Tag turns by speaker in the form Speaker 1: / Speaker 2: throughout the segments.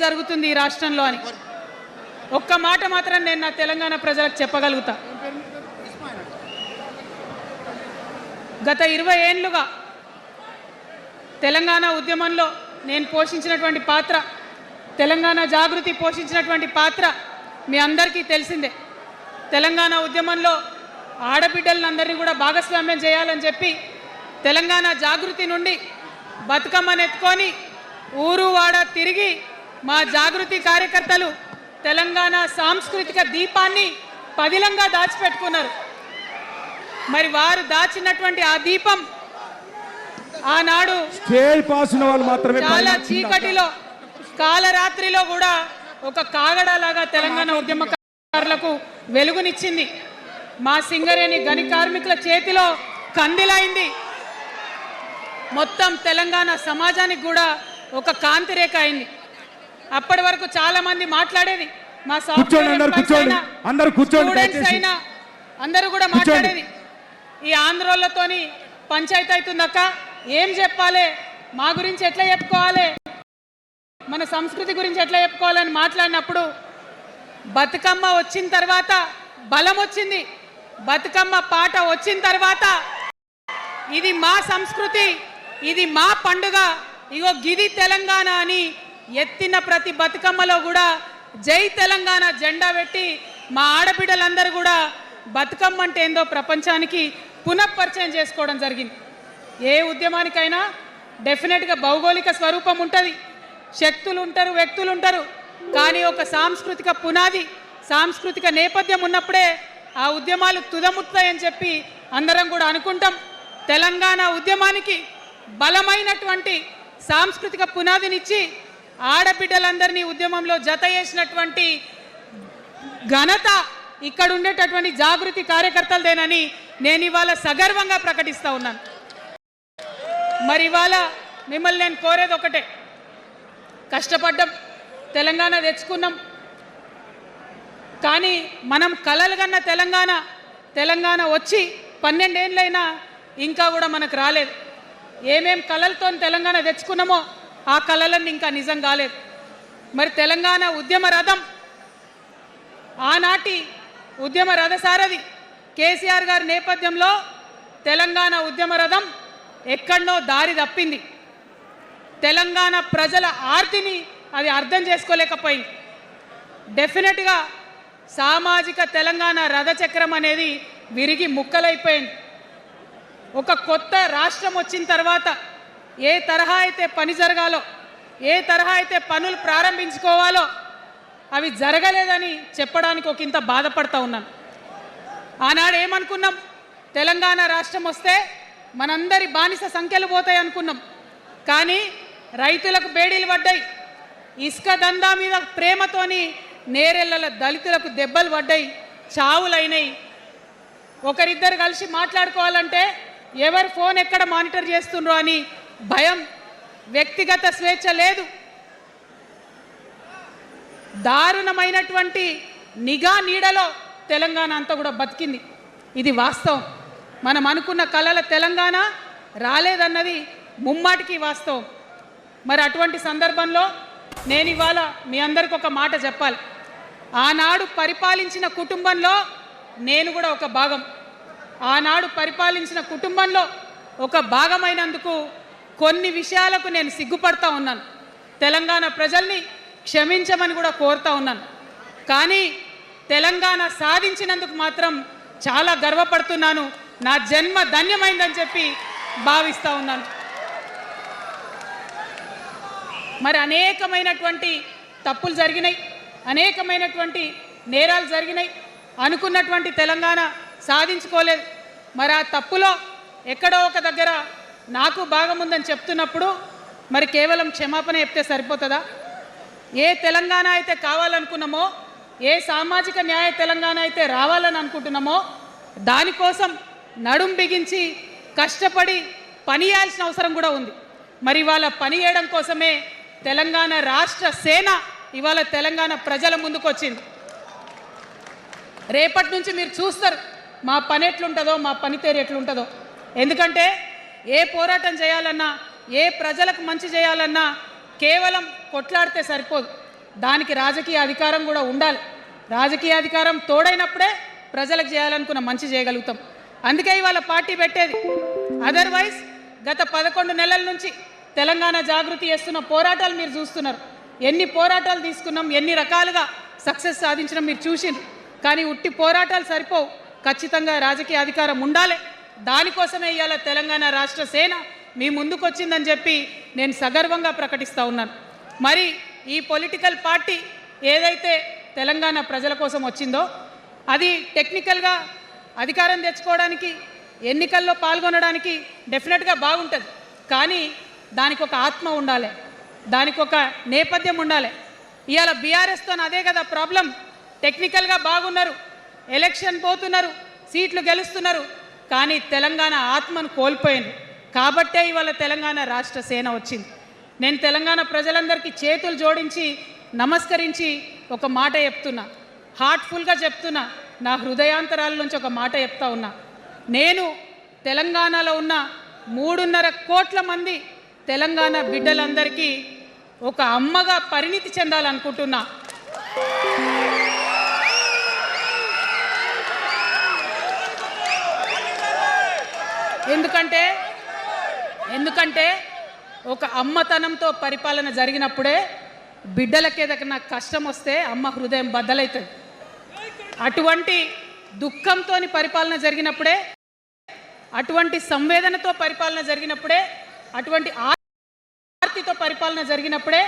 Speaker 1: జరుగుతుంది ఈ రాష్ట్రంలో అని ఒక్క మాట మాత్రం నేను నా తెలంగాణ ప్రజలకు చెప్పగలుగుతా. గత 20 ఏళ్లుగా తెలంగాణ ఉద్యమంలో నేను పోషించినటువంటి పాత్ర, తెలంగాణ జాగృతి పోషించినటువంటి పాత్ర మీ అందరికీ తెలిసిందే. తెలంగాణ ఉద్యమంలో ఆడబిడ్డలందరినీ కూడా భాగస్వామ్యం చేయాలని చెప్పి తెలంగాణ జాగృతి నుండి బతుకమ్మను ఎత్తుకొని ఊరు వాడ తిరిగి మా జాగృతి కార్యకర్తలు తెలంగాణ సాంస్కృతిక దీపాన్ని పదిలంగా దాచిపెట్టుకున్నారు. మరి వారు దాచినటువంటి ఆ దీపం ఆనాడు చాలా చీకటిలో కాలరాత్రిలో కూడా ఒక కాగడలాగా తెలంగాణ ఉద్యమకారులకు వెలుగునిచ్చింది. మా సింగరేణి గని కార్మికుల చేతిలో కందిలైంది. మొత్తం తెలంగాణ సమాజానికి కూడా ఒక కాంతి రేఖ అయింది. అప్పటి వరకు చాలా మంది మాట్లాడేది, మా స్టూడెంట్స్ అయినా అందరూ కూడా మాట్లాడేది, ఈ ఆంధ్రోళ్ళతోని పంచాయతీ అవుతుందక్క, ఏం చెప్పాలి, మా గురించి ఎట్లా చెప్పుకోవాలి, మన సంస్కృతి గురించి ఎట్లా చెప్పుకోవాలని మాట్లాడినప్పుడు బతుకమ్మ వచ్చిన తర్వాత బలం వచ్చింది. బతుకమ్మ పాట వచ్చిన తర్వాత ఇది మా సంస్కృతి, ఇది మా పండుగ, ఇగో గిది తెలంగాణ అని ఎత్తిన ప్రతి బతుకమ్మలో కూడా జై తెలంగాణ జెండా పెట్టి మా ఆడబిడ్డలందరూ కూడా బతుకమ్మ అంటే ఏందో ప్రపంచానికి పునఃపరిచయం చేసుకోవడం జరిగింది. ఏ ఉద్యమానికైనా డెఫినెట్గా భౌగోళిక స్వరూపం ఉంటుంది, శక్తులు ఉంటారు, వ్యక్తులు ఉంటారు, కానీ ఒక సాంస్కృతిక పునాది, సాంస్కృతిక నేపథ్యం ఉన్నప్పుడే ఆ ఉద్యమాలు తుదముత్తాయని చెప్పి అందరం కూడా అనుకుంటాం. తెలంగాణ ఉద్యమానికి బలమైనటువంటి సాంస్కృతిక పునాదినిచ్చి ఆడబిడ్డలందరినీ ఉద్యమంలో జత చేసినటువంటి ఘనత ఇక్కడ ఉండేటటువంటి జాగృతి కార్యకర్తలదేనని నేను ఇవాళ సగర్వంగా ప్రకటిస్తూ ఉన్నాను. మరి ఇవాళ మిమ్మల్ని నేను కోరేది ఒకటే, కష్టపడ్డాం, తెలంగాణ తెచ్చుకున్నాం, కానీ మనం కలలు కన్న తెలంగాణ వచ్చి 12 ఏళ్ళైనా ఇంకా కూడా మనకు రాలేదు. ఏమేం కలలతో తెలంగాణ తెచ్చుకున్నామో ఆ కలలన్నీ ఇంకా నిజం కాలేదు. మరి తెలంగాణ ఉద్యమ రథం, ఆనాటి ఉద్యమ రథసారథి కేసీఆర్ గారి నేపథ్యంలో తెలంగాణ ఉద్యమ రథం ఎక్కడనో దారి తప్పింది. తెలంగాణ ప్రజల ఆర్తిని అది అర్థం చేసుకోలేకపోయింది. డెఫినెట్గా సామాజిక తెలంగాణ రథచక్రం అనేది విరిగి ముక్కలైపోయింది. ఒక కొత్త రాష్ట్రం వచ్చిన తర్వాత ఏ తరహా అయితే పని జరగాలో, ఏ తరహా అయితే పనులు ప్రారంభించుకోవాలో అవి జరగలేదని చెప్పడానికి ఒక ఇంత బాధపడతా ఉన్నాను. ఆనాడు ఏమనుకున్నాం, తెలంగాణ రాష్ట్రం వస్తే మనందరి బానిస సంఖ్యలు పోతాయి అనుకున్నాం, కానీ రైతులకు బేడీలు పడ్డాయి, ఇసుక దందా మీద ప్రేమతోని నేరెళ్ళ దళితులకు దెబ్బలు పడ్డాయి, చావులైనాయి. ఒకరిద్దరు కలిసి మాట్లాడుకోవాలంటే ఎవరి ఫోన్ ఎక్కడ మానిటర్ చేస్తుండ్రో అని భయం, వ్యక్తిగత స్వేచ్ఛ లేదు, దారుణమైనటువంటి నిఘా నీడలో తెలంగాణ అంతా కూడా బతికింది. ఇది వాస్తవం. మనం అనుకున్న కలల తెలంగాణ రాలేదన్నది ముమ్మాటికి వాస్తవం. మరి అటువంటి సందర్భంలో నేను ఇవాళ మీ అందరికి ఒక మాట చెప్పాలి. ఆనాడు పరిపాలించిన కుటుంబంలో నేను కూడా ఒక భాగం. ఆనాడు పరిపాలించిన కుటుంబంలో ఒక భాగమైనందుకు కొన్ని విషయాలకు నేను సిగ్గుపడతా ఉన్నాను. తెలంగాణ ప్రజల్ని క్షమించమని కూడా కోరుతా ఉన్నాను. కానీ తెలంగాణ సాధించినందుకు మాత్రం చాలా గర్వపడుతున్నాను. నా జన్మ ధన్యమైందని చెప్పి భావిస్తూ ఉన్నాను. మరి అనేకమైనటువంటి తప్పులు జరిగినాయి, అనేకమైనటువంటి నేరాలు జరిగినాయి, అనుకున్నటువంటి తెలంగాణ సాధించుకోలేదు. మరి ఆ తప్పులో ఎక్కడో ఒక దగ్గర నాకు భాగం ఉందని చెప్తున్నప్పుడు మరి కేవలం క్షమాపణ చెప్తే సరిపోతుందా? ఏ తెలంగాణ అయితే కావాలనుకున్నామో, ఏ సామాజిక న్యాయ తెలంగాణ అయితే రావాలని అనుకుంటున్నామో దానికోసం నడుం బిగించి కష్టపడి పని చేయాల్సిన అవసరం కూడా ఉంది. మరి ఇవాళ పని చేయడం కోసమే తెలంగాణ రాష్ట్ర సేన ఇవాళ తెలంగాణ ప్రజల ముందుకు వచ్చింది. రేపటి నుంచి మీరు చూస్తారు మా పని ఎట్లుంటుందో, మా పనితీరు ఎట్లుంటుందో. ఎందుకంటే ఏ పోరాటం చేయాలన్నా, ఏ ప్రజలకు మంచి చేయాలన్నా కేవలం కొట్లాడితే సరిపోదు. దానికి రాజకీయ అధికారం కూడా ఉండాలి. రాజకీయ అధికారం తోడైనప్పుడే ప్రజలకు చేయాలనుకున్న మంచి చేయగలుగుతాం. అందుకే ఇవాళ పార్టీ పెట్టేది. అదర్వైజ్ గత 11 నెలల నుంచి తెలంగాణ జాగృతి చేస్తున్న పోరాటాలు మీరు చూస్తున్నారు. ఎన్ని పోరాటాలు తీసుకున్నాం, ఎన్ని రకాలుగా సక్సెస్ సాధించడం మీరు చూసిండ్రు. కానీ ఉట్టి పోరాటాలు సరిపోవు, ఖచ్చితంగా రాజకీయ అధికారం ఉండాలి. దానికోసమే ఇవాళ తెలంగాణ రాష్ట్ర సేన మీ ముందుకు వచ్చిందని చెప్పి నేను సగర్వంగా ప్రకటిస్తూ ఉన్నాను. మరి ఈ పొలిటికల్ పార్టీ ఏదైతే తెలంగాణ ప్రజల కోసం వచ్చిందో అది టెక్నికల్గా అధికారం తెచ్చుకోవడానికి, ఎన్నికల్లో పాల్గొనడానికి డెఫినెట్గా బాగుంటుంది. కానీ దానికి ఒక ఆత్మ ఉండాలి, దానికి ఒక నేపథ్యం ఉండాలి. ఇవాళ బీఆర్ఎస్తో అదే కదా ప్రాబ్లం. టెక్నికల్గా బాగున్నారు, ఎలక్షన్ పోతున్నారు, సీట్లు గెలుస్తున్నారు, కానీ తెలంగాణ ఆత్మను కోల్పోయింది. కాబట్టే ఇవాళ తెలంగాణ రాష్ట్ర సేన వచ్చింది. నేను తెలంగాణ ప్రజలందరికీ చేతులు జోడించి నమస్కరించి ఒక మాట చెప్తున్నా, హార్ట్ఫుల్గా చెప్తున్నా, నా హృదయాంతరాల నుంచి ఒక మాట చెప్తా ఉన్నా. నేను తెలంగాణలో ఉన్న 3.5 కోట్ల మంది తెలంగాణ బిడ్డలందరికీ ఒక అమ్మగా పరిణితి చెందాలనుకుంటున్నా. ఎందుకంటే ఒక అమ్మతనంతో పరిపాలన జరిగినప్పుడే బిడ్డలకి ఏదైనా కష్టం వస్తే అమ్మ హృదయం బద్దలవుతుంది. అటువంటి దుఃఖంతో పరిపాలన జరిగినప్పుడే, అటువంటి సంవేదనతో పరిపాలన జరిగినప్పుడే, అటువంటి ఆర్తితో పరిపాలన జరిగినప్పుడే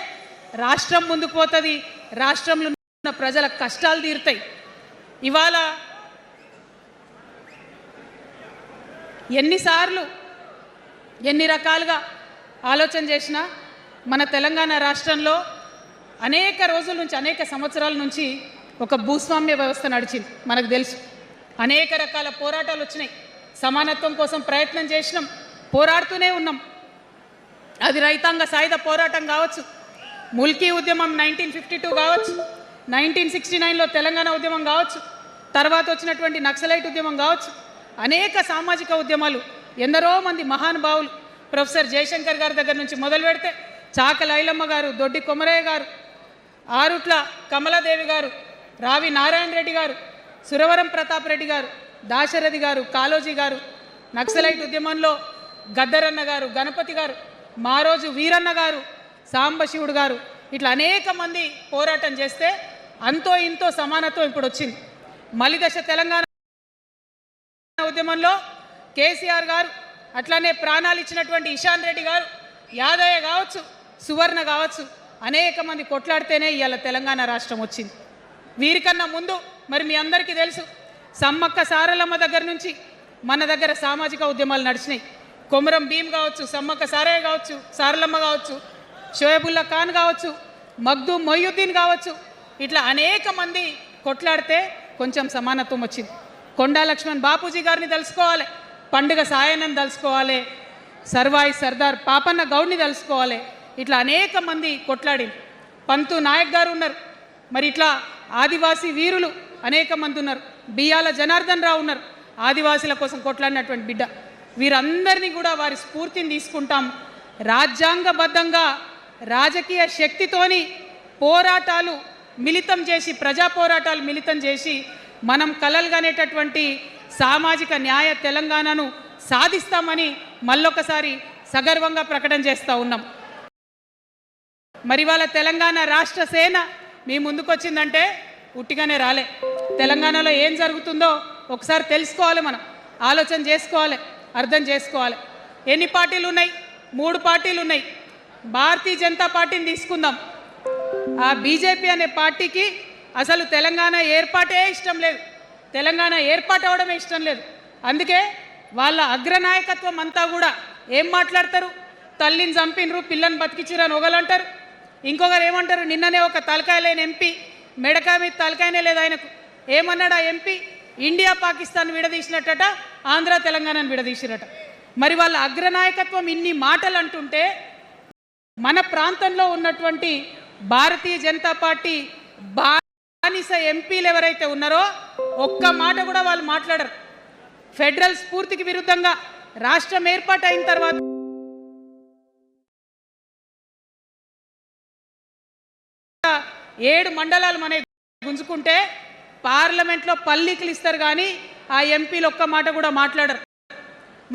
Speaker 1: రాష్ట్రం ముందుకు పోతుంది, రాష్ట్రంలో ఉన్న ప్రజల కష్టాలు తీరుతాయి. ఇవాళ ఎన్నిసార్లు ఎన్ని రకాలుగా ఆలోచన చేసినా మన తెలంగాణ రాష్ట్రంలో అనేక రోజుల నుంచి, అనేక సంవత్సరాల నుంచి ఒక భూస్వామ్య వ్యవస్థ నడిచింది. మనకు తెలుసు, అనేక రకాల పోరాటాలు వచ్చినాయి. సమానత్వం కోసం ప్రయత్నం చేసినాం, పోరాడుతూనే ఉన్నాం. అది రైతాంగ సాయుధ పోరాటం కావచ్చు, ముల్కీ ఉద్యమం 1952 కావచ్చు, 1969లో తెలంగాణ ఉద్యమం కావచ్చు, తర్వాత వచ్చినటువంటి నక్సలైట్ ఉద్యమం కావచ్చు, అనేక సామాజిక ఉద్యమాలు, ఎందరో మంది మహానుభావులు, ప్రొఫెసర్ జయశంకర్ గారి దగ్గర నుంచి మొదలు పెడితే చాకల ఐలమ్మ గారు, దొడ్డి కొమరయ్య గారు, ఆరుట్ల కమలాదేవి గారు, రావి నారాయణ రెడ్డి గారు, సురవరం ప్రతాప్ రెడ్డి గారు, దాశరథి గారు, కాళోజీ గారు, నక్సలైట్ ఉద్యమంలో గద్దరన్న గారు, గణపతి గారు, మారోజు వీరన్న గారు, సాంబశివుడు గారు, ఇట్లా అనేక మంది పోరాటం చేస్తే అంతో ఇంతో సమానత్వం ఇప్పుడు వచ్చింది. మలిదశ తెలంగాణ ఉద్యమంలో కేసీఆర్ గారు, అట్లానే ప్రాణాలు ఇచ్చినటువంటి ఇషాన్ రెడ్డి గారు, యాదయ్య కావచ్చు, సువర్ణ కావచ్చు, అనేక మంది కొట్లాడితేనే ఇవాళ తెలంగాణ రాష్ట్రం వచ్చింది. వీరికన్నా ముందు మరి మీ అందరికీ తెలుసు, సమ్మక్క సారలమ్మ దగ్గర నుంచి మన దగ్గర సామాజిక ఉద్యమాలు నడిచినాయి. కొమరం భీమ్ కావచ్చు, సమ్మక్క సారయ్య కావచ్చు, సారలమ్మ కావచ్చు, షోయబుల్లా ఖాన్ కావచ్చు, మగ్దూం మొయ్యుద్దీన్ కావచ్చు, ఇట్లా అనేక మంది కొట్లాడితే కొంచెం సమానత్వం వచ్చింది. కొండా లక్ష్మణ్ బాపూజీ గారిని తెలుసుకోవాలి, పండుగ సాయన్నని తెలుసుకోవాలి, సర్వాయి సర్దార్ పాపన్న గౌడ్ని తెలుసుకోవాలి. ఇట్లా అనేక మంది కొట్లాడింది. పంతు నాయక్ గారు ఉన్నారు, మరి ఇట్లా ఆదివాసీ వీరులు అనేక మంది ఉన్నారు. బియ్యాల జనార్దన్ రావు ఉన్నారు, ఆదివాసీల కోసం కొట్లాడినటువంటి బిడ్డ. వీరందరినీ కూడా వారి స్ఫూర్తిని తీసుకుంటాం. రాజ్యాంగబద్ధంగా రాజకీయ శక్తితోని పోరాటాలు మిళితం చేసి, ప్రజా పోరాటాలు మిళితం చేసి మనం కలలుగానేటటువంటి సామాజిక న్యాయ తెలంగాణను సాధిస్తామని మళ్ళొకసారి సగర్వంగా ప్రకటన చేస్తూ ఉన్నాం. మరి వాళ్ళ తెలంగాణ రాష్ట్ర సేన మీ ముందుకు వచ్చిందంటే ఉట్టిగానే రాలే. తెలంగాణలో ఏం జరుగుతుందో ఒకసారి తెలుసుకోవాలి, మనం ఆలోచన చేసుకోవాలి, అర్థం చేసుకోవాలి. ఎన్ని పార్టీలు ఉన్నాయి? 3 పార్టీలు ఉన్నాయి. భారతీయ జనతా పార్టీని తీసుకుందాం. ఆ బీజేపీ అనే పార్టీకి అసలు తెలంగాణ ఏర్పాటే ఇష్టం లేదు, తెలంగాణ ఏర్పాటు అవడమే ఇష్టం లేదు. అందుకే వాళ్ళ అగ్రనాయకత్వం అంతా కూడా ఏం మాట్లాడతారు? తల్లిని చంపినరు, పిల్లని బతికించరు అని ఒకలంటారు. ఇంకొకరు ఏమంటారు? నిన్ననే ఒక తలకాయ లేని ఎంపీ, మెడకాయ మీద తలకాయనే లేదు ఆయనకు, ఏమన్నాడు ఆ ఎంపీ? ఇండియా పాకిస్తాన్ విడదీసినట్టట, ఆంధ్ర తెలంగాణను విడదీసిరట. మరి వాళ్ళ అగ్రనాయకత్వం ఇన్ని మాటలు అంటుంటే మన ప్రాంతంలో ఉన్నటువంటి భారతీయ జనతా పార్టీ బానిస ఎంపీలు ఎవరైతే ఉన్నారో ఒక్క మాట కూడా వాళ్ళు మాట్లాడరు. ఫెడరల్ స్ఫూర్తికి విరుద్ధంగా రాష్ట్రం ఏర్పాటు అయిన తర్వాత 7 మండలాలు మన గుంజుకుంటే పార్లమెంట్లో పల్లీకులు ఇస్తారు కానీ ఆ ఎంపీలు ఒక్క మాట కూడా మాట్లాడరు.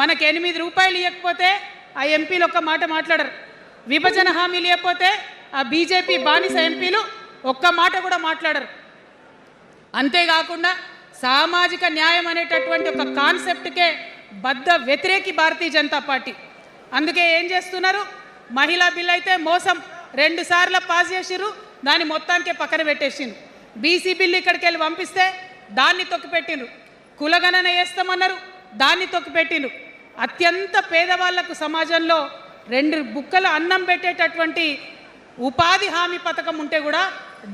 Speaker 1: మనకు 8 రూపాయలు ఇవ్వకపోతే ఆ ఎంపీలు ఒక్క మాట మాట్లాడరు. విభజన హామీలు ఇవ్వకపోతే ఆ బీజేపీ బానిస ఎంపీలు ఒక్క మాట కూడా మాట్లాడరు. అంతేకాకుండా సామాజిక న్యాయం అనేటటువంటి ఒక కాన్సెప్ట్కే బద్ద వ్యతిరేకి భారతీయ జనతా పార్టీ. అందుకే ఏం చేస్తున్నారు, మహిళా బిల్ అయితే మోసం 2 సార్లు పాస్ చేసిర్రు, దాన్ని మొత్తానికే పక్కన పెట్టేసిండ్రు. బీసీ బిల్లు ఇక్కడికి వెళ్ళి పంపిస్తే దాన్ని తొక్కిపెట్టిండ్రు. కులగణన వేస్తామన్నారు, దాన్ని తొక్కిపెట్టిండ్రు. అత్యంత పేదవాళ్లకు సమాజంలో 2 బుక్కలు అన్నం పెట్టేటటువంటి ఉపాధి హామీ పథకం ఉంటే కూడా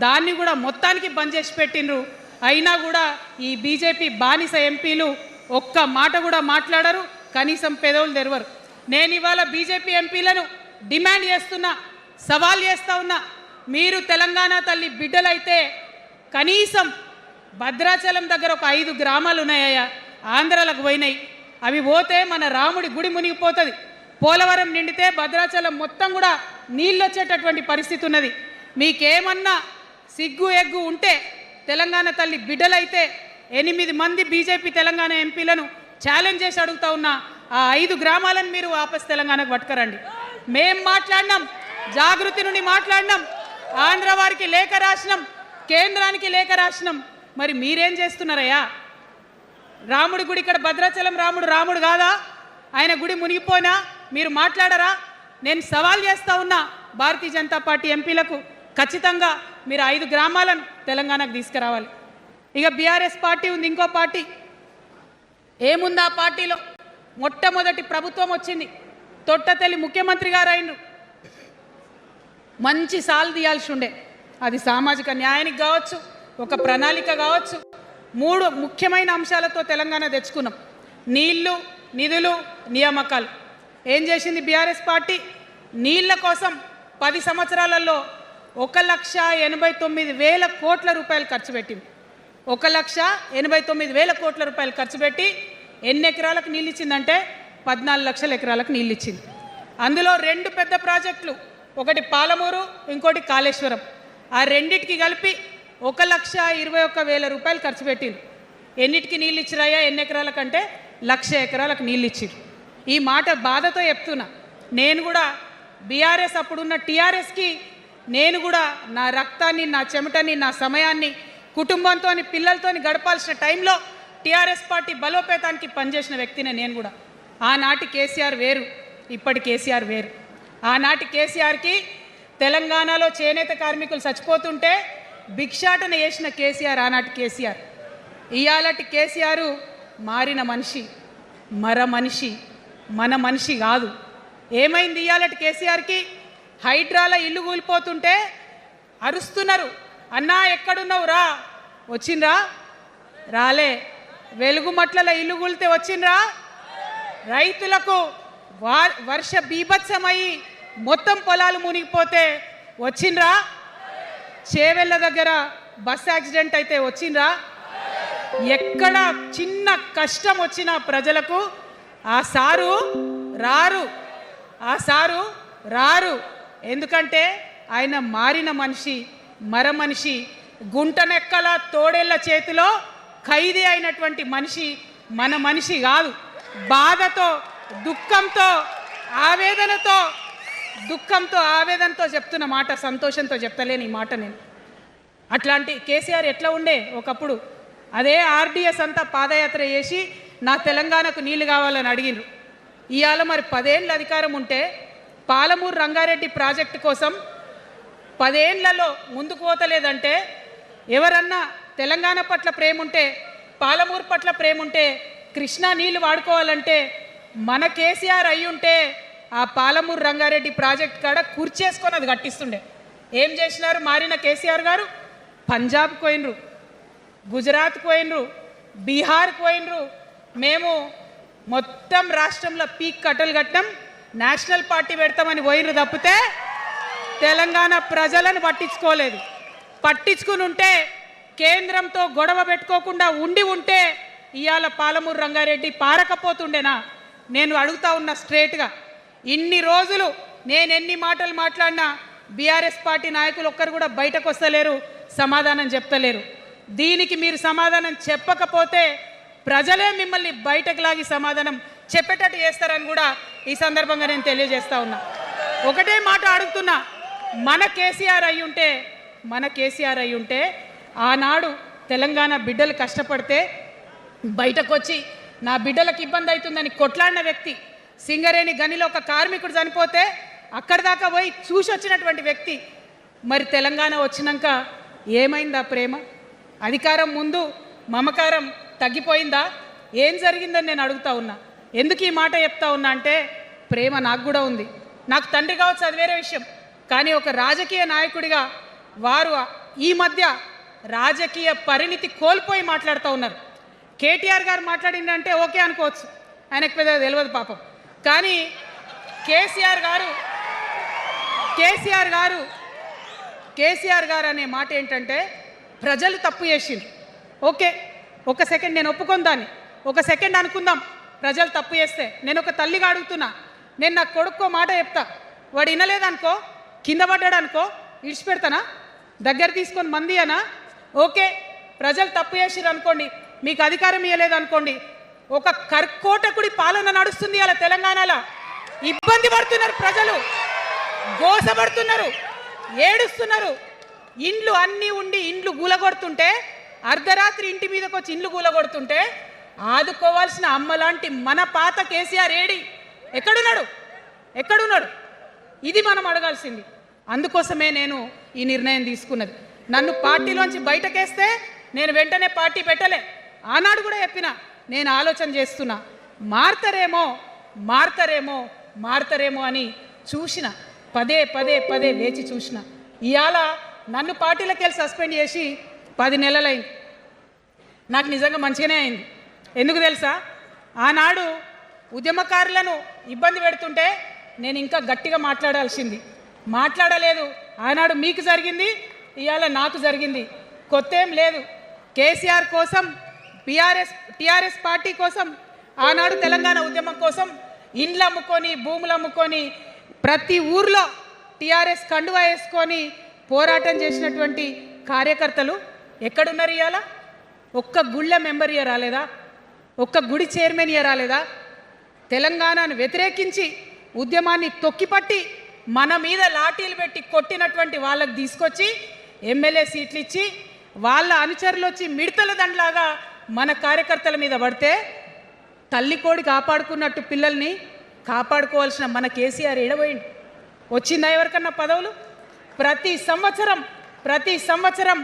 Speaker 1: దాన్ని కూడా మొత్తానికి బంద్ చేసి పెట్టిండ్రు. అయినా కూడా ఈ బీజేపీ బానిస ఎంపీలు ఒక్క మాట కూడా మాట్లాడరు, కనీసం పెదవులు తెరవరు. నేను ఇవాళ బీజేపీ ఎంపీలను డిమాండ్ చేస్తున్నా, సవాల్ చేస్తా ఉన్నా, మీరు తెలంగాణ తల్లి బిడ్డలైతే కనీసం భద్రాచలం దగ్గర ఒక 5 గ్రామాలు ఉన్నాయా, ఆంధ్రాలకు పోయినాయి. అవి పోతే మన రాముడి గుడి మునిగిపోతుంది. పోలవరం నిండితే భద్రాచలం మొత్తం కూడా నీళ్ళు వచ్చేటటువంటి పరిస్థితి ఉన్నది. మీకేమన్నా సిగ్గు ఎగ్గు ఉంటే తెలంగాణ తల్లి బిడ్డలైతే 8 మంది బీజేపీ తెలంగాణ ఎంపీలను ఛాలెంజ్ చేసి అడుగుతా ఉన్నా, ఆ 5 గ్రామాలను మీరు వాపస్ తెలంగాణకు పట్టుకరండి. మేం మాట్లాడినాం, జాగృతి నుండి మాట్లాడినాం, ఆంధ్ర వారికి లేఖ రాసినాం, కేంద్రానికి లేఖ రాసినాం. మరి మీరేం చేస్తున్నారయ్యా? రాముడి గుడి ఇక్కడ భద్రాచలం రాముడు కాదా? ఆయన గుడి మునిగిపోయినా మీరు మాట్లాడరా? నేను సవాల్ చేస్తా ఉన్నా భారతీయ జనతా పార్టీ ఎంపీలకు, ఖచ్చితంగా మీరు 5 గ్రామాలను తెలంగాణకు తీసుకురావాలి. ఇక బీఆర్ఎస్ పార్టీ ఉంది, ఇంకో పార్టీ. ఏముంది ఆ పార్టీలో? మొట్టమొదటి ప్రభుత్వం వచ్చింది, తొట్టతల్లి ముఖ్యమంత్రి గారు అయినరు. మంచి సాలు తీయాల్సి ఉండే, అది సామాజిక న్యాయానికి కావచ్చు, ఒక ప్రణాళిక కావచ్చు. 3 ముఖ్యమైన అంశాలతో తెలంగాణ తెచ్చుకున్నాం: నీళ్లు, నిధులు, నియామకాలు. ఏం చేసింది బీఆర్ఎస్ పార్టీ? నీళ్ల కోసం 10 సంవత్సరాలలో 1,89,000 కోట్ల రూపాయలు ఖర్చు పెట్టింది. 1,89,000 కోట్ల రూపాయలు ఖర్చు పెట్టి ఎన్ని ఎకరాలకు నీళ్ళు ఇచ్చిందంటే 14 లక్షల ఎకరాలకు నీళ్ళు ఇచ్చింది. అందులో 2 పెద్ద ప్రాజెక్టులు, ఒకటి పాలమూరు, ఇంకోటి కాళేశ్వరం. ఆ రెండింటికి కలిపి 1,21,000 రూపాయలు ఖర్చు పెట్టింది. ఎన్నిటికి నీళ్ళు ఇచ్చిరాయా? ఎన్ని ఎకరాలకంటే 1,00,000 ఎకరాలకు నీళ్ళు ఇచ్చిరు. ఈ మాట బాధతో చెప్తున్నా. నేను కూడా బీఆర్ఎస్ అప్పుడున్న టీఆర్ఎస్కి నేను కూడా నా రక్తాన్ని, నా చెమటని, నా సమయాన్ని కుటుంబంతో, పిల్లలతో గడపాల్సిన టైంలో టీఆర్ఎస్ పార్టీ బలోపేతానికి పనిచేసిన వ్యక్తినే నేను కూడా. ఆనాటి కేసీఆర్ వేరు, ఇప్పటి కేసీఆర్ వేరు. ఆనాటి కేసీఆర్కి తెలంగాణలో చేనేత కార్మికులు చచ్చిపోతుంటే భిక్షాటన చేసిన కేసీఆర్ ఆనాటి కేసీఆర్. ఇయాలటి కేసీఆర్ మారిన మనిషి, మనిషి, మన మనిషి కాదు. ఏమైంది ఇయాలటి కేసీఆర్కి? హైడ్రాల ఇల్లు కూలిపోతుంటే అరుస్తున్నారు, అన్నా ఎక్కడున్నావు రా, వచ్చిండ్రా? రాలే. వెలుగుమట్ల ఇల్లు కూలితే వచ్చిండ్రా? రైతులకు వర్ష బీభత్సమయ్యి మొత్తం పొలాలు మునిగిపోతే వచ్చిండ్రా? చేవెళ్ళ దగ్గర బస్ యాక్సిడెంట్ అయితే వచ్చిండ్రా? ఎక్కడ చిన్న కష్టం వచ్చిన ప్రజలకు ఆ సారు రారు, ఆ సారు రారు. ఎందుకంటే ఆయన మారిన మనిషి, మనిషి, గుంటనెక్కల తోడేళ్ల చేతిలో ఖైదీ అయినటువంటి మనిషి, మన మనిషి కాదు. బాధతో, దుఃఖంతో, ఆవేదనతో చెప్తున్న మాట, సంతోషంతో చెప్తలేని ఈ మాట నేను. అట్లాంటి కేసీఆర్ ఎట్లా ఉండే ఒకప్పుడు? అదే ఆర్డీఎస్ అంతా పాదయాత్ర చేసి నా తెలంగాణకు నీళ్లు కావాలని అడిగినారు. ఇవాళ మరి 10 ఏళ్ళ అధికారం ఉంటే పాలమూరు రంగారెడ్డి ప్రాజెక్టు కోసం 10 ఏళ్లలో ముందుకు పోతలేదంటే, ఎవరన్నా తెలంగాణ పట్ల ప్రేమ ఉంటే, పాలమూరు పట్ల ప్రేమ ఉంటే, కృష్ణా నీళ్లు వాడుకోవాలంటే మన కేసీఆర్ అయ్యుంటే ఆ పాలమూరు రంగారెడ్డి ప్రాజెక్ట్ కాడ కూర్చేసుకొని అది కట్టిస్తుండే. ఏం చేసినారు మారిన కేసీఆర్ గారు? పంజాబ్కి పోయినరు, గుజరాత్కి పోయినరు, బీహార్కి పోయినరు. మేము మొత్తం రాష్ట్రంలో పీక్ కట్టలు కట్టాం, నేషనల్ పార్టీ పెడతామని పోయినరు తప్పితే తెలంగాణ ప్రజలను పట్టించుకోలేదు. పట్టించుకుని ఉంటే, కేంద్రంతో గొడవ పెట్టుకోకుండా ఉంటే ఇవాళ పాలమూరు రంగారెడ్డి పారకపోతుండేనా? నేను అడుగుతా ఉన్నా స్ట్రేట్గా. ఇన్ని రోజులు నేను ఎన్ని మాటలు మాట్లాడినా బీఆర్ఎస్ పార్టీ నాయకులు ఒక్కరు కూడా బయటకు వస్తలేరు, సమాధానం చెప్తలేరు. దీనికి మీరు సమాధానం చెప్పకపోతే ప్రజలే మిమ్మల్ని బయటకు లాగి సమాధానం చెప్పేటట్టు చేస్తారని కూడా ఈ సందర్భంగా నేను తెలియజేస్తా ఉన్నా. ఒకటే మాట అడుగుతున్నా, మన కేసీఆర్ అయి ఉంటే ఆనాడు తెలంగాణ బిడ్డలు కష్టపడితే బయటకు వచ్చి నా బిడ్డలకు ఇబ్బంది అవుతుందని కొట్లాడిన వ్యక్తి, సింగరేణి గనిలో ఒక కార్మికుడు చనిపోతే అక్కడి దాకా పోయి చూసి వచ్చినటువంటి వ్యక్తి, మరి తెలంగాణ వచ్చినాక ఏమైందా ప్రేమ? అధికారం ముందు మమకారం తగ్గిపోయిందా? ఏం జరిగిందని నేను అడుగుతా ఉన్నా. ఎందుకు ఈ మాట చెప్తా ఉన్నా అంటే ప్రేమ నాకు కూడా ఉంది. నాకు తండ్రి కావచ్చు, అది వేరే విషయం. కానీ ఒక రాజకీయ నాయకుడిగా వారు ఈ మధ్య రాజకీయ పరిణితి కోల్పోయి మాట్లాడుతూ ఉన్నారు. కేటీఆర్ గారు మాట్లాడిందంటే ఓకే అనుకోవచ్చు, ఆయనకు పెద్ద తెలియదు పాపం. కానీ కేసీఆర్ గారు అనే మాట ఏంటంటే ప్రజలు తప్పు చేసిండ్రు. ఓకే, ఒక సెకండ్ నేను ఒప్పుకొని దాన్ని, ఒక సెకండ్ అనుకుందాం. ప్రజలు తప్పు చేస్తే నేను ఒక తల్లిగా అడుగుతున్నా, నేను నా కొడుకో మాట చెప్తా, వాడు వినలేదనుకో, కింద పడ్డాడు అనుకో, ఇడిచిపెడతానా? దగ్గర తీసుకొని మంది అనా? ఓకే, ప్రజలు తప్పు చేసిర్రు అనుకోండి, మీకు అధికారం ఇవ్వలేదు అనుకోండి, ఒక కర్కోటకుడి పాలన నడుస్తుంది అలా తెలంగాణలో. ఇబ్బంది పడుతున్నారు ప్రజలు, గోసపడుతున్నారు, ఏడుస్తున్నారు. ఇండ్లు అన్నీ ఉండి ఇండ్లు గూలగొడుతుంటే, అర్ధరాత్రి ఇంటి మీదకి వచ్చి ఇండ్లు గూలగొడుతుంటే ఆదుకోవాల్సిన అమ్మలాంటి మన పాత కేసీఆర్ ఏడి? ఎక్కడున్నాడు? ఇది మనం అడగాల్సింది. అందుకోసమే నేను ఈ నిర్ణయం తీసుకున్నది. నన్ను పార్టీలోంచి బయటకేస్తే నేను వెంటనే పార్టీ పెట్టలే. ఆనాడు కూడా చెప్పిన, నేను ఆలోచన చేస్తున్నా, మారతారేమో అని చూసిన, పదే వేచి చూసిన. ఇవాళ నన్ను పార్టీలోకి వెళ్ళి సస్పెండ్ చేసి 10 నెలలైంది. నాకు నిజంగా మంచిగానే అయింది. ఎందుకు తెలుసా? ఆనాడు ఉద్యమకారులను ఇబ్బంది పెడుతుంటే నేను ఇంకా గట్టిగా మాట్లాడలేదు. ఆనాడు మీకు జరిగింది, ఇవాళ నాకు జరిగింది. కొత్త ఏం లేదు. కేసీఆర్ కోసం, టీఆర్ఎస్ పార్టీ కోసం, ఆనాడు తెలంగాణ ఉద్యమం కోసం ఇండ్లు అమ్ముకొని, భూములు అమ్ముకొని, ప్రతి ఊర్లో టీఆర్ఎస్ కండువా వేసుకొని పోరాటం చేసినటువంటి కార్యకర్తలు ఎక్కడున్నారు ఇవాళ? ఒక్క గుళ్ళ మెంబర్ ఇయర్ రాలేదా? ఒక్క గుడి చైర్మన్ ఇయర్ రాలేదా? తెలంగాణను వ్యతిరేకించి ఉద్యమాన్ని తొక్కిపట్టి మన మీద లాఠీలు పెట్టి కొట్టినటువంటి వాళ్ళకు తీసుకొచ్చి ఎమ్మెల్యే సీట్లు ఇచ్చి వాళ్ళ అనుచరులు వచ్చి మిడతల దండలాగా మన కార్యకర్తల మీద పడితే తల్లి కోడి కాపాడుకున్నట్టు పిల్లల్ని కాపాడుకోవాల్సిన మన కేసీఆర్ ఏడబోయింది. వచ్చిందా ఎవరికన్నా పదవులు? ప్రతి సంవత్సరం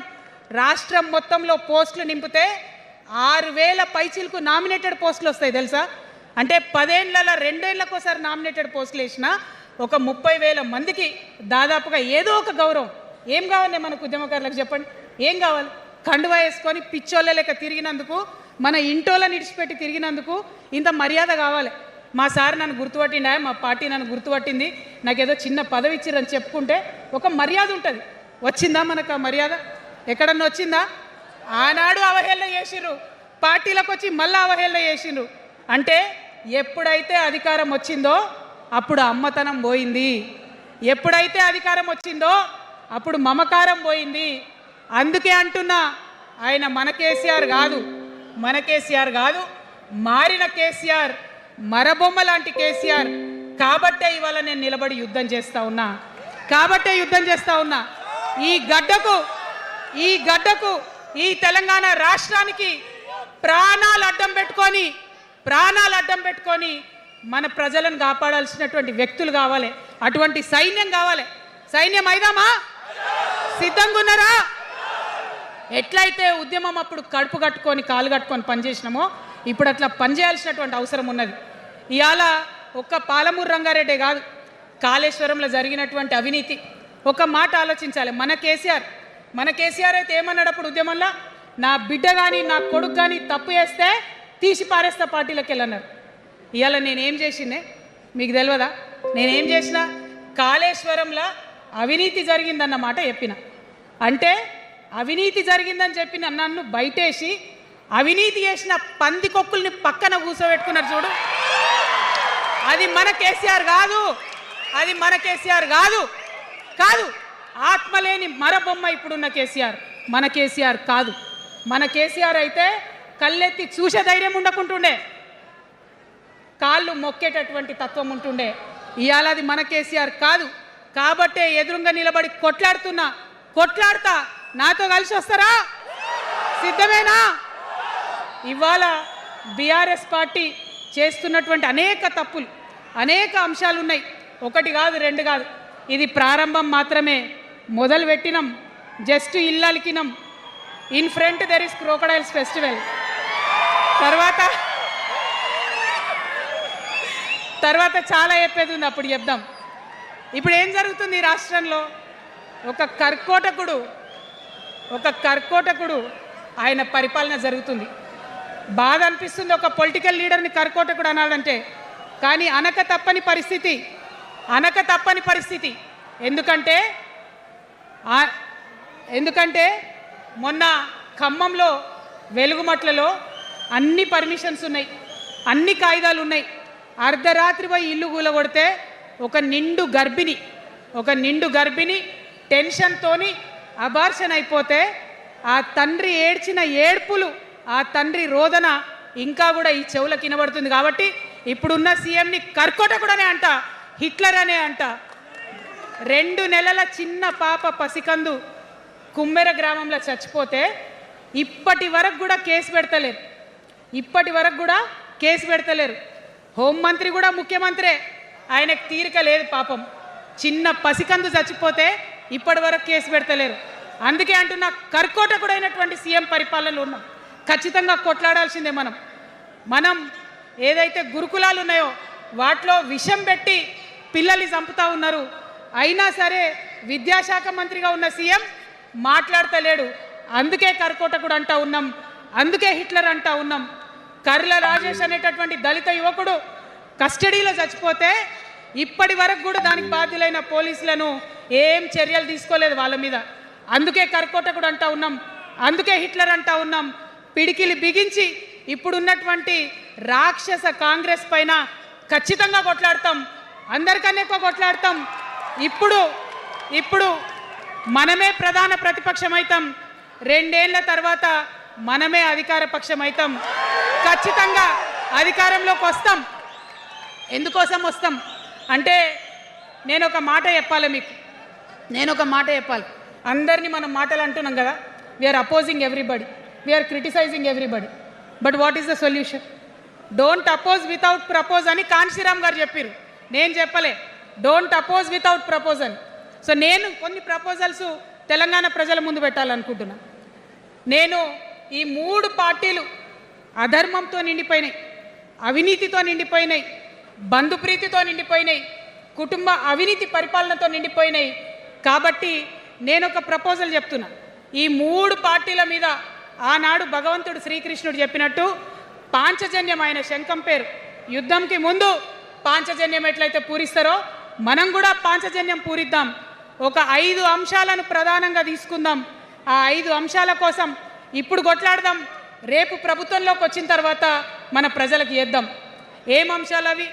Speaker 1: రాష్ట్రం మొత్తంలో పోస్టులు నింపితే 6,000 పైచిలకు నామినేటెడ్ పోస్టులు వస్తాయి తెలుసా? అంటే 10 ఏళ్ళ 2 ఏళ్ళకోసారి నామినేటెడ్ పోస్టులు వేసినా ఒక 30,000 మందికి దాదాపుగా ఏదో ఒక గౌరవం. ఏం కావాలి మనకు ఉద్యమకారులకు చెప్పండి? ఏం కావాలి? కండువా వేసుకొని పిచ్చోళ్ళ లెక్క తిరిగినందుకు, మన ఇంటోళ్ళని ఇడిచిపెట్టి తిరిగినందుకు ఇంత మర్యాద కావాలి. మా సార్ నన్ను గుర్తుపట్టిండా, మా పార్టీ నన్ను గుర్తుపట్టింది, నాకేదో చిన్న పదవి ఇచ్చిరని చెప్పుకుంటే ఒక మర్యాద ఉంటుంది. వచ్చిందా మనకు ఆ మర్యాద? ఎక్కడన్నా వచ్చిందా? ఆనాడు అవహేళన చేసిర్రు, పార్టీలకు వచ్చి మళ్ళీ అవహేళన చేసిండ్రు. అంటే ఎప్పుడైతే అధికారం వచ్చిందో అప్పుడు అమ్మతనం పోయింది, ఎప్పుడైతే అధికారం వచ్చిందో అప్పుడు మమకారం పోయింది. అందుకే అంటున్నా, ఆయన మన కేసీఆర్ కాదు, మారిన కేసీఆర్, మరబొమ్మ లాంటి కేసీఆర్. కాబట్టే ఇవాళ నేను నిలబడి యుద్ధం చేస్తా ఉన్నా. ఈ గడ్డకు ఈ తెలంగాణ రాష్ట్రానికి ప్రాణాలు అడ్డం పెట్టుకొని మన ప్రజలను కాపాడాల్సినటువంటి వ్యక్తులు కావాలి, అటువంటి సైన్యం కావాలి. సైన్యం అయిదామా? సిద్ధంగా ఉన్నారా? ఎట్లయితే ఉద్యమం అప్పుడు కడుపు కట్టుకొని కాలు కట్టుకొని పనిచేసినామో ఇప్పుడు అట్లా పనిచేయాల్సినటువంటి అవసరం ఉన్నది. ఇవాళ ఒక్క పాలమూరు రంగారెడ్డి కాదు, కాళేశ్వరంలో జరిగినటువంటి అవినీతి. ఒక మాట ఆలోచించాలి. మన కేసీఆర్ అయితే ఏమన్నాడు అప్పుడు ఉద్యమంలో? నా బిడ్డ కానీ నా కొడుకు కానీ తప్పు చేస్తే తీసి పారేస్తా పార్టీలోకి వెళ్ళన్నారు. ఇవాళ నేనేం చేసిందే మీకు తెలియదా? నేనేం చేసినా కాళేశ్వరంలో అవినీతి జరిగిందన్నమాట చెప్పిన. అంటే అవినీతి జరిగిందని చెప్పిన నన్ను బయటేసి అవినీతి చేసిన పందికొక్కుల్ని పక్కన కూర్చోబెట్టుకున్నారు చూడు. అది మన కేసీఆర్ కాదు. కాదు, ఆత్మలేని మరబొమ్మ ఇప్పుడున్న కేసీఆర్. మన కేసీఆర్ కాదు. మన కేసీఆర్ అయితే కళ్ళెత్తి చూసే ధైర్యం ఉండకుంటుండే, కాళ్ళు మొక్కేటటువంటి తత్వం ఉంటుండే. ఇవాళ అది మన కేసీఆర్ కాదు. కాబట్టే ఎదురుగా నిలబడి కొట్లాడుతా నాతో కలిసి వస్తారా? సిద్ధమేనా? ఇవాళ బీఆర్ఎస్ పార్టీ చేస్తున్నటువంటి అనేక తప్పులు, అనేక అంశాలు ఉన్నాయి. ఒకటి కాదు, రెండు కాదు. ఇది ప్రారంభం మాత్రమే. మొదలు పెట్టినాం, జస్ట్ ఇల్లలికినాం. In front there is crocodiles festival. తర్వాత చాలా చెప్పేది ఉంది, అప్పుడు చెప్దాం. ఇప్పుడు ఏం జరుగుతుంది ఈ రాష్ట్రంలో? ఒక కర్కోటకుడు ఆయన పరిపాలన జరుగుతుంది. బాధ అనిపిస్తుంది ఒక పొలిటికల్ లీడర్ని కర్కోటకుడు అనాలంటే. కానీ అనక తప్పని పరిస్థితి. ఎందుకంటే మొన్న ఖమ్మంలో వెలుగుమట్లలో అన్ని పర్మిషన్స్ ఉన్నాయి, అన్ని కాయిదాలు ఉన్నాయి. అర్ధరాత్రి పోయి ఇల్లు కూలగొడితే ఒక నిండు గర్భిణి టెన్షన్తోని అబార్షన్ అయిపోతే ఆ తండ్రి ఏడ్చిన ఏడ్పులు, ఆ తండ్రి రోదన ఇంకా కూడా ఈ చెవులకు వినబడుతుంది. కాబట్టి ఇప్పుడున్న సీఎంని కర్కోటకుడనే అంట, హిట్లర్ అనే అంట. 2 నెలల చిన్న పాప పసికందు కుమ్మెర గ్రామంలో చచ్చిపోతే ఇప్పటి వరకు కూడా కేసు పెడతలేరు. హోంమంత్రి కూడా ముఖ్యమంత్రే, ఆయనకు తీరిక లేదు పాపం. చిన్న పసికందు చచ్చిపోతే ఇప్పటి వరకు కేసు పెడతలేరు. అందుకే అంటున్నా, కర్కోటకుడైనటువంటి సీఎం పరిపాలనలో ఉన్నాం. ఖచ్చితంగా కొట్లాడాల్సిందే. మనం ఏదైతే గురుకులాలు ఉన్నాయో వాటిలో విషం పెట్టి పిల్లల్ని చంపుతా ఉన్నారు. అయినా సరే విద్యాశాఖ మంత్రిగా ఉన్న సీఎం మాట్లాడతలేడు. అందుకే కర్కోటకుడు అంటా ఉన్నాం, అందుకే హిట్లర్ అంటా ఉన్నాం. కర్ల రాజేష్ అనేటటువంటి దళిత యువకుడు కస్టడీలో చచ్చిపోతే ఇప్పటి వరకు కూడా దానికి బాధ్యులైన పోలీసులను ఏం చర్యలు తీసుకోలేదు వాళ్ళ మీద. అందుకే కర్కోటకుడు అంటా ఉన్నాం, అందుకే హిట్లర్ అంటా ఉన్నాం. పిడికిలి బిగించి ఇప్పుడున్నటువంటి రాక్షస కాంగ్రెస్ పైన ఖచ్చితంగా కొట్లాడతాం, అందరికన్నా ఎక్కువ కొట్లాడతాం. ఇప్పుడు మనమే ప్రధాన ప్రతిపక్షం అవుతాం. 2 ఏళ్ల తర్వాత మనమే అధికార పక్షం అవుతాం. ఖచ్చితంగా అధికారంలోకి వస్తాం. ఎందుకోసం వస్తాం అంటే నేను ఒక మాట చెప్పాలి. అందరినీ మనం మాటలు అంటున్నాం కదా, we are opposing everybody, we are criticizing everybody. But what is the solution? Don't oppose without propose అని కాన్షీరామ్ గారు చెప్పారు. నేను చెప్పలే, డోంట్ అపోజ్ వితౌట్ ప్రపోజ్ అని. సో నేను కొన్ని ప్రపోజల్స్ తెలంగాణ ప్రజల ముందు పెట్టాలనుకుంటున్నా. నేను ఈ 3 పార్టీలు అధర్మంతో నిండిపోయినాయి, అవినీతితో నిండిపోయినాయి, బంధుప్రీతితో నిండిపోయినాయి, కుటుంబ అవినీతి పరిపాలనతో నిండిపోయినాయి. కాబట్టి నేను ఒక ప్రపోజల్ చెప్తున్నా. ఈ 3 పార్టీల మీద ఆనాడు భగవంతుడు శ్రీకృష్ణుడు చెప్పినట్టు పాంచజన్యం, ఆయన శంఖం పేరు, యుద్ధంకి ముందు పాంచజన్యం ఎట్లయితే పూరిస్తారో మనం కూడా పాంచజన్యం పూరిద్దాం. ఒక 5 అంశాలను ప్రధానంగా తీసుకుందాం. ఆ 5 అంశాల కోసం ఇప్పుడు కొట్లాడదాం. రేపు ప్రభుత్వంలోకి వచ్చిన తర్వాత మన ప్రజలకు చేద్దాం. ఏం అంశాలు అవి?